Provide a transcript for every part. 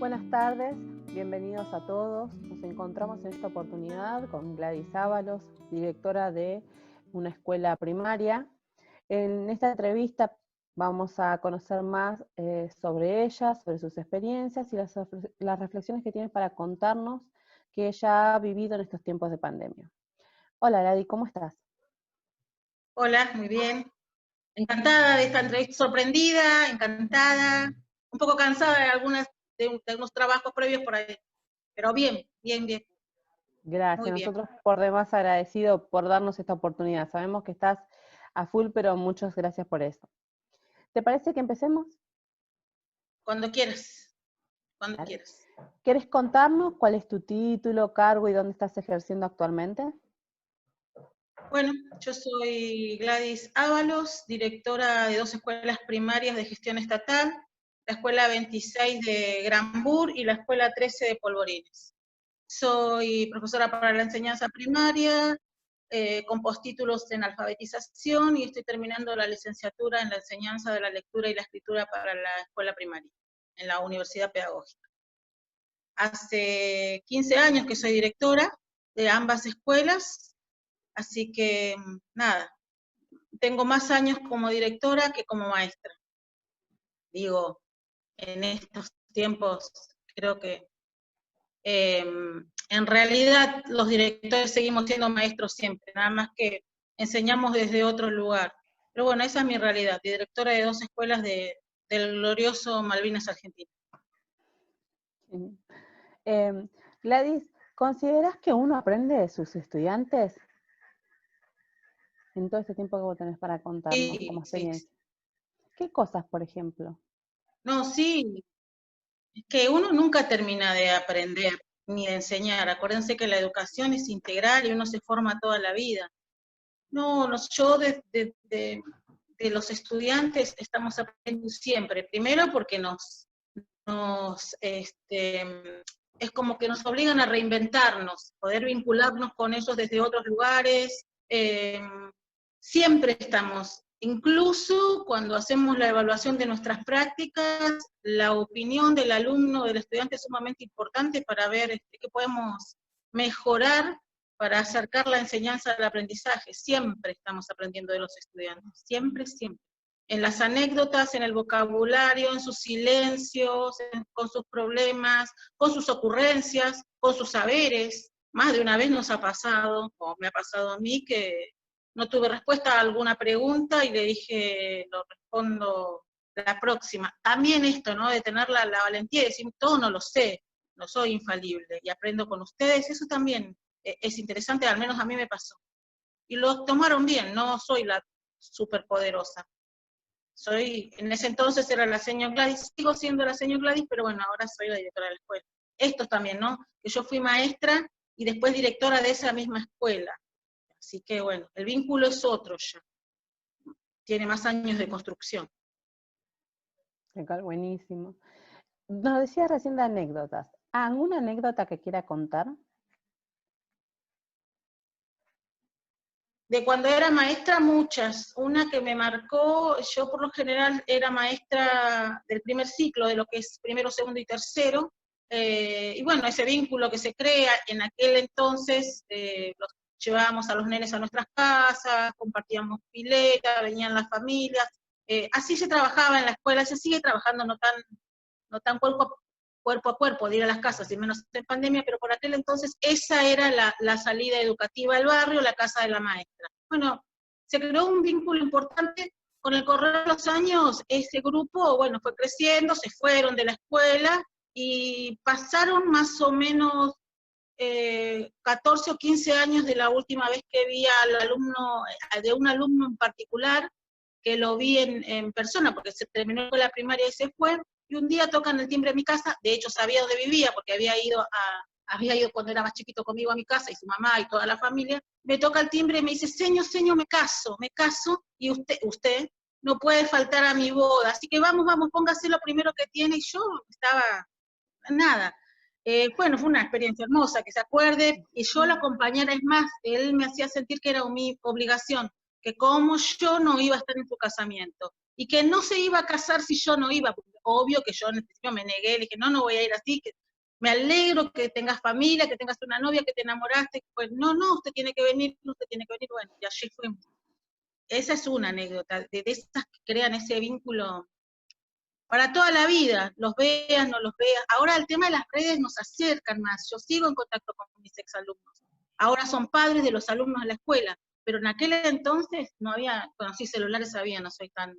Buenas tardes, bienvenidos a todos. Nos encontramos en esta oportunidad con Gladys Ábalos, directora de una escuela primaria. En esta entrevista vamos a conocer más sobre ella, sobre sus experiencias y las reflexiones que tiene para contarnos que ella ha vivido en estos tiempos de pandemia. Hola Gladys, ¿cómo estás? Hola, muy bien. Encantada de esta entrevista, sorprendida, encantada, un poco cansada de algunos trabajos previos por ahí, pero bien. Gracias, Muy bien. nosotros por demás agradecido por darnos esta oportunidad. Sabemos que estás a full, pero muchas gracias por eso. ¿Te parece que empecemos? Cuando quieras, cuando Dale. quieras. ¿Quieres contarnos cuál es tu título, cargo y dónde estás ejerciendo actualmente? Bueno, yo soy Gladys Ábalos, directora de 2 escuelas primarias de gestión estatal, la Escuela 26 de Granbur y la Escuela 13 de Polvorines. Soy profesora para la enseñanza primaria, con postítulos en alfabetización, y estoy terminando la licenciatura en la enseñanza de la lectura y la escritura para la escuela primaria, en la Universidad Pedagógica. Hace 15 años que soy directora de ambas escuelas, así que nada, tengo más años como directora que como maestra. Digo, en estos tiempos creo que en realidad los directores seguimos siendo maestros siempre, nada más que enseñamos desde otro lugar. Pero bueno, esa es mi realidad, directora de 2 escuelas del glorioso Malvinas Argentina. Gladys, ¿consideras que uno aprende de sus estudiantes en todo este tiempo que vos tenés para contarnos como experiencia? ¿Qué cosas, por ejemplo? No, sí, es que uno nunca termina de aprender ni de enseñar. Acuérdense que la educación es integral y uno se forma toda la vida. No, yo de los estudiantes estamos aprendiendo siempre. Primero porque es como que nos obligan a reinventarnos, poder vincularnos con ellos desde otros lugares. Siempre estamos, incluso cuando hacemos la evaluación de nuestras prácticas, la opinión del alumno, del estudiante, es sumamente importante para ver qué podemos mejorar para acercar la enseñanza al aprendizaje. Siempre estamos aprendiendo de los estudiantes, siempre, siempre. En las anécdotas, en el vocabulario, en sus silencios, con sus problemas, con sus ocurrencias, con sus saberes. Más de una vez nos ha pasado, o me ha pasado a mí, que no tuve respuesta a alguna pregunta y le dije, lo respondo la próxima. También esto, ¿no? De tener la valentía de decir, todo no lo sé, no soy infalible y aprendo con ustedes, eso también es interesante, al menos a mí me pasó. Y lo tomaron bien, no soy la superpoderosa. En ese entonces era la señora Gladys, sigo siendo la señora Gladys, pero bueno, ahora soy la directora de la escuela. Esto también, ¿no? Que yo fui maestra y después directora de esa misma escuela. Así que bueno, el vínculo es otro ya. Tiene más años de construcción. Buenísimo. Nos decías recién de anécdotas. ¿Alguna anécdota que quiera contar? De cuando era maestra, muchas. Una que me marcó, yo por lo general era maestra del primer ciclo, de lo que es primero, segundo y tercero, y bueno, ese vínculo que se crea, en aquel entonces los llevábamos a los nenes a nuestras casas, compartíamos pileta, venían las familias, así se trabajaba en la escuela, se sigue trabajando no tan cuerpo a cuerpo, de ir a las casas, y menos en pandemia, pero por aquel entonces esa era la salida educativa del barrio, la casa de la maestra. Bueno, se creó un vínculo importante. Con el correr de los años, ese grupo, bueno, fue creciendo, se fueron de la escuela, y pasaron más o menos 14 o 15 años de la última vez que vi al alumno, de un alumno en particular, que lo vi en persona, porque se terminó la primaria y se fue, y un día tocan el timbre de mi casa, de hecho sabía dónde vivía, porque había ido cuando era más chiquito conmigo a mi casa, y su mamá y toda la familia, me toca el timbre y me dice, señor, me caso, y usted no puede faltar a mi boda, así que vamos, póngase lo primero que tiene, y yo estaba, nada. Bueno, fue una experiencia hermosa, que se acuerde, y yo lo acompañara, es más, él me hacía sentir que era mi obligación, que como yo no iba a estar en su casamiento, y que no se iba a casar si yo no iba, porque obvio que yo en el principio me negué, le dije, no, no voy a ir así, que me alegro que tengas familia, que tengas una novia, que te enamoraste, pues no, no, usted tiene que venir, bueno, y allí fuimos. Esa es una anécdota, de esas que crean ese vínculo para toda la vida, los veas, no los veas. Ahora el tema de las redes nos acercan más, yo sigo en contacto con mis exalumnos. Ahora son padres de los alumnos de la escuela, pero en aquel entonces no había, bueno, sí, celulares había, no soy tan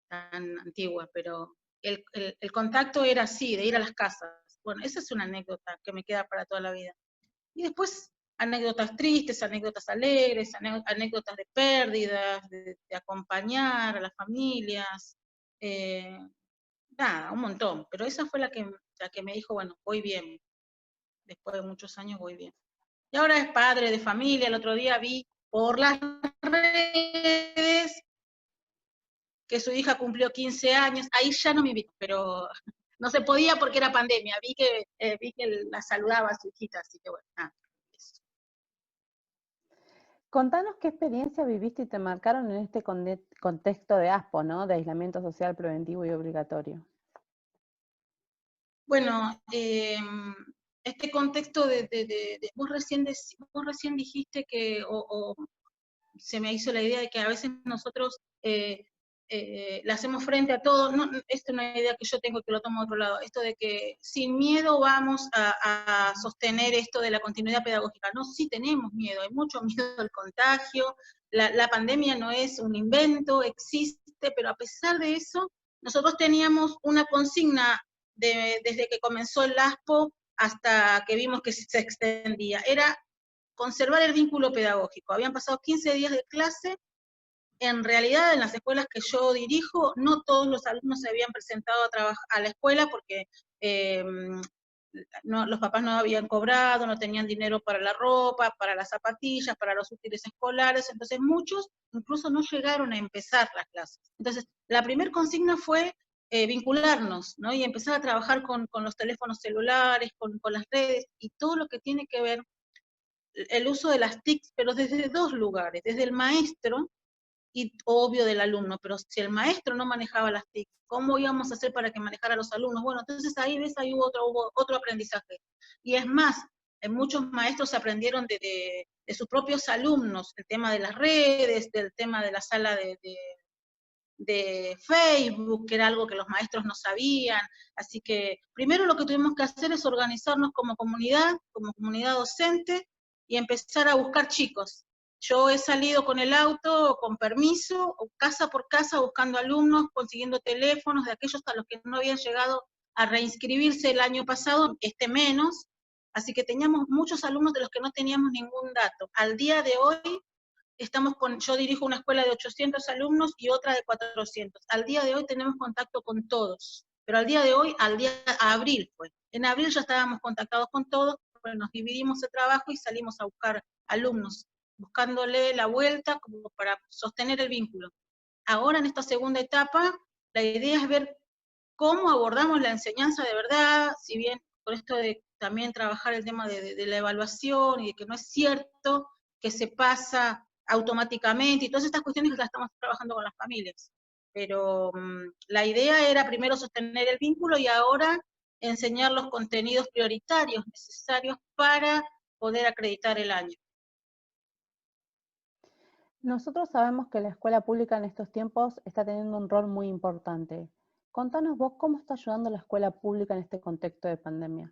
antigua, pero el contacto era así, de ir a las casas. Bueno, esa es una anécdota que me queda para toda la vida. Y después anécdotas tristes, anécdotas alegres, anécdotas de pérdidas, de acompañar a las familias, nada, un montón. Pero esa fue la que me dijo, bueno, voy bien. Después de muchos años voy bien. Y ahora es padre de familia. El otro día vi por las redes que su hija cumplió 15 años. Ahí ya no me invitó, pero no se podía porque era pandemia. Vi que la saludaba a su hijita, así que bueno, nada. Contanos qué experiencia viviste y te marcaron en este contexto de ASPO, ¿no? De aislamiento social preventivo y obligatorio. Bueno, este contexto vos recién dijiste que, o se me hizo la idea de que a veces nosotros le hacemos frente a todo, no, esta es una idea que yo tengo que lo tomo a otro lado, esto de que sin miedo vamos a sostener esto de la continuidad pedagógica. No, sí tenemos miedo, hay mucho miedo al contagio, la pandemia no es un invento, existe, pero a pesar de eso, nosotros teníamos una consigna desde que comenzó el ASPO hasta que vimos que se extendía, era conservar el vínculo pedagógico. Habían pasado 15 días de clase, en realidad en las escuelas que yo dirijo, no todos los alumnos se habían presentado a trabajar a la escuela porque los papás no habían cobrado, no tenían dinero para la ropa, para las zapatillas, para los útiles escolares, entonces muchos incluso no llegaron a empezar las clases. Entonces, la primera consigna fue vincularnos, ¿no? Y empezar a trabajar con los teléfonos celulares, con las redes, y todo lo que tiene que ver el uso de las TICs, pero desde dos lugares, desde el maestro y obvio del alumno, pero si el maestro no manejaba las TIC, ¿cómo íbamos a hacer para que manejara a los alumnos? Bueno, entonces ahí hubo otro aprendizaje. Y es más, muchos maestros aprendieron de sus propios alumnos, el tema de las redes, del tema de la sala de Facebook, que era algo que los maestros no sabían. Así que primero lo que tuvimos que hacer es organizarnos como comunidad docente, y empezar a buscar chicos. Yo he salido con el auto, con permiso, casa por casa, buscando alumnos, consiguiendo teléfonos de aquellos a los que no habían llegado a reinscribirse el año pasado, menos, así que teníamos muchos alumnos de los que no teníamos ningún dato. Al día de hoy, yo dirijo una escuela de 800 alumnos y otra de 400. Al día de hoy tenemos contacto con todos, pero al día de hoy, a abril fue. En abril ya estábamos contactados con todos, pues nos dividimos el trabajo y salimos a buscar alumnos, buscándole la vuelta como para sostener el vínculo. Ahora en esta segunda etapa, la idea es ver cómo abordamos la enseñanza de verdad, si bien con esto de también trabajar el tema de la evaluación y de que no es cierto que se pasa automáticamente y todas estas cuestiones que las estamos trabajando con las familias. Pero la idea era primero sostener el vínculo y ahora enseñar los contenidos prioritarios necesarios para poder acreditar el año. Nosotros sabemos que la escuela pública en estos tiempos está teniendo un rol muy importante. Contanos vos cómo está ayudando la escuela pública en este contexto de pandemia.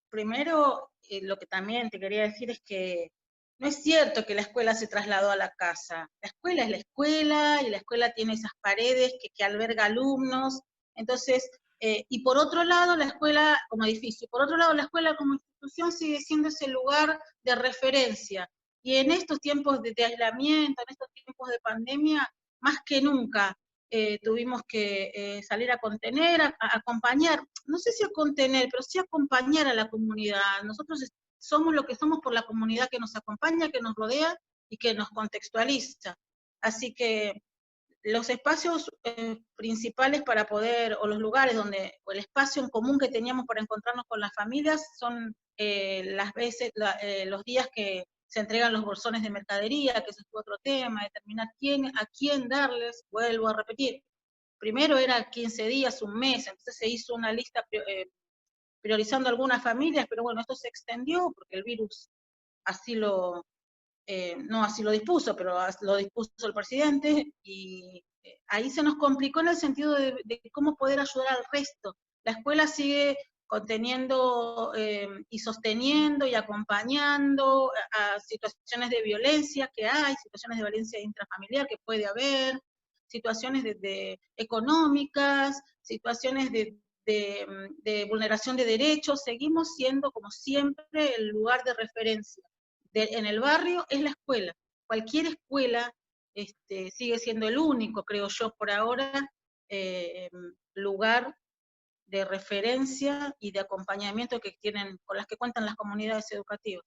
Primero, lo que también te quería decir es que no es cierto que la escuela se trasladó a la casa. La escuela es la escuela, y la escuela tiene esas paredes que alberga alumnos. Entonces, y por otro lado, la escuela como edificio, por otro lado, la escuela como institución sigue siendo ese lugar de referencia. Y en estos tiempos de aislamiento, en estos tiempos de pandemia, más que nunca, tuvimos que salir a contener, a acompañar, no sé si a contener, pero sí a acompañar a la comunidad. Nosotros somos lo que somos por la comunidad que nos acompaña, que nos rodea y que nos contextualiza. Así que los espacios principales para poder, o los lugares donde, o el espacio en común que teníamos para encontrarnos con las familias, son las veces, los días que se entregan los bolsones de mercadería, que eso es otro tema, determinar a quién darles, vuelvo a repetir. primero era 15 días, un mes, entonces se hizo una lista priorizando algunas familias, pero bueno, esto se extendió porque el virus así lo, no así lo dispuso, pero lo dispuso el presidente, y ahí se nos complicó en el sentido de cómo poder ayudar al resto. La escuela sigue conteniendo y sosteniendo y acompañando a situaciones de violencia que hay, situaciones de violencia intrafamiliar que puede haber, situaciones económicas, situaciones de vulneración de derechos. Seguimos siendo, como siempre, el lugar de referencia. En el barrio es la escuela. Cualquier escuela sigue siendo el único, creo yo, por ahora, lugar de referencia y de acompañamiento con las que cuentan las comunidades educativas.